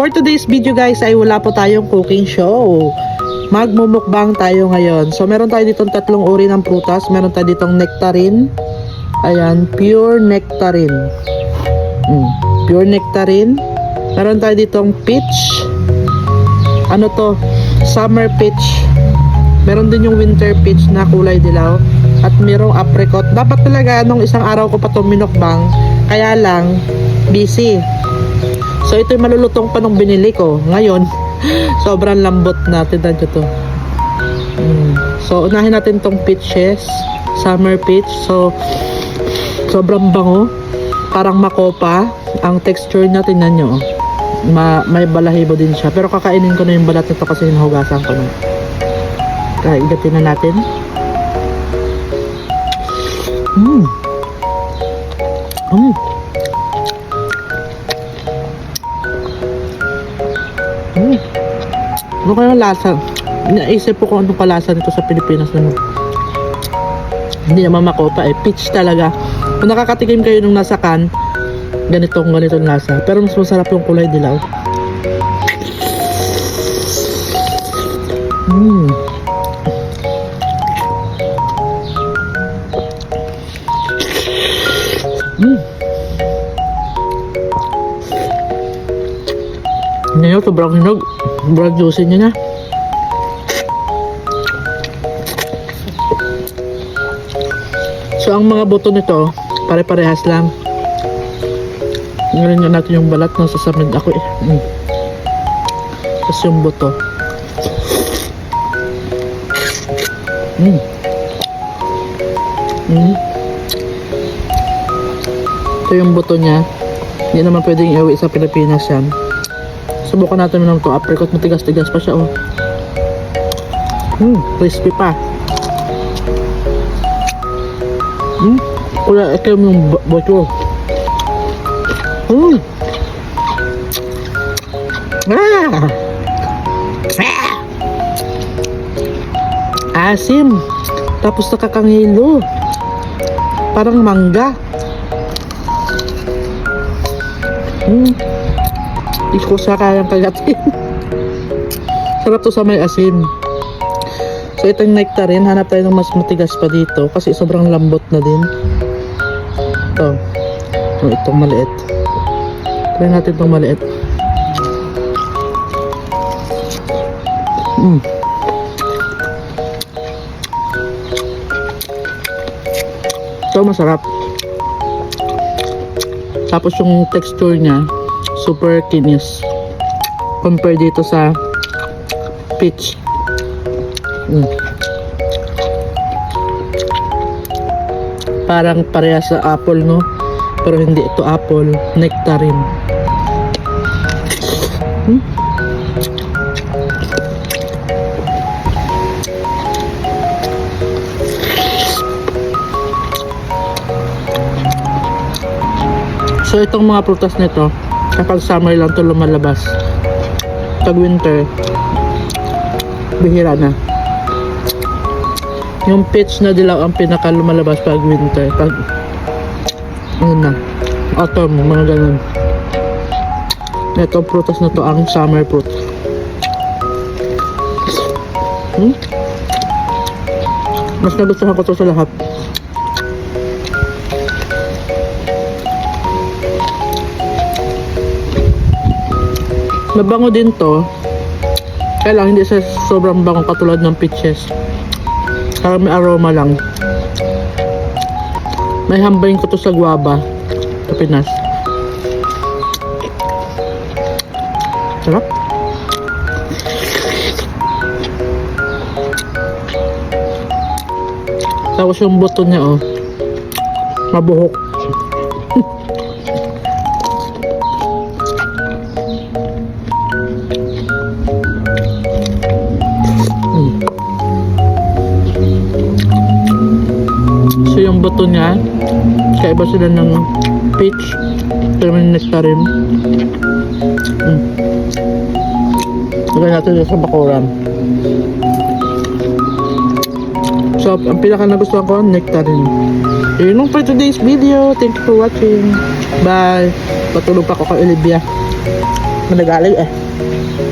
For today's video guys ay wala po tayong cooking show. Magmumukbang tayo ngayon. So meron tayo ditong tatlong uri ng prutas. Meron tayo ditong nectarine. Ayan, pure nectarine. Pure nectarine. Meron tayo ditong peach. Ano to? Summer peach. Meron din yung winter peach na kulay dilaw. At merong apricot. Dapat talaga nung isang araw ko pa itong minukbang. Kaya lang, busy. So ito yung malulutong pa nung binili ko. Ngayon, sobrang lambot na. Tignan nyo to. So unahin natin tong peaches. Summer peach. So sobrang bango. Parang makopa. Ang texture niya, tignan nyo. May balahibo din siya. Pero kakainin ko na yung balat nito kasi hinuhugasan ko na. Kaya igatin na natin. Ano kaya lasa? Naisip ko kung anong kalasa nito sa Pilipinas na hindi naman makopa eh. Peach talaga. Kung nakakatikim kayo nung nasa can, ganitong lasa. Pero mas masarap yung kulay dilaw. Ngayon, sobrang hinog. Sobrang juicy niya na. So, ang mga buto nito, pare-parehas lang. Ngayon natin yung balat na sasamid ako eh. Tapos yung buto. Ito yung buto niya. Hindi naman pwedeng iuwi sa Pilipinas yan. Subukan natin ng to apricot, matigas-tigas pa siya oh. Crispy pa. Wala ikim yung buto. Asim. Tapos nakakangilo. Parang mangga. Hindi ko siya kayang kagatin. Sarap to sa may asin. So itong nectarine, hanap tayo ng mas matigas pa dito kasi sobrang lambot na din. Ito. Itong maliit. Try natin itong maliit. Ito masarap. Tapos yung texture niya super kinis compare dito sa peach. Parang pareha sa apple no, pero hindi ito apple, nectarine. So itong mga prutas nito kapag summer lang ito lumalabas. Pag winter, bihira na. Yung peach na dilaw ang pinaka lumalabas pag winter. Pag ano na, autumn, mga ganun. Itong prutas na to ang summer fruit. Mas nagustuhan ko to sa lahat. Mabango din to. Kaya lang hindi siya sobrang bango katulad ng peaches. Parang may aroma lang. May hambayin ko to sa guava sa Pinas. Sarap. Tapos yung buto niya oh, mabuhok. So yung buto niya, kaiba sila ng peach, pero may nectarine. Lagyan natin sa bakuran. So, ang pinaka nagustuhan ko, nectarine. Yun lang for today's video. Thank you for watching. Bye. Patulog pa ako kay Olivia. Managaling eh.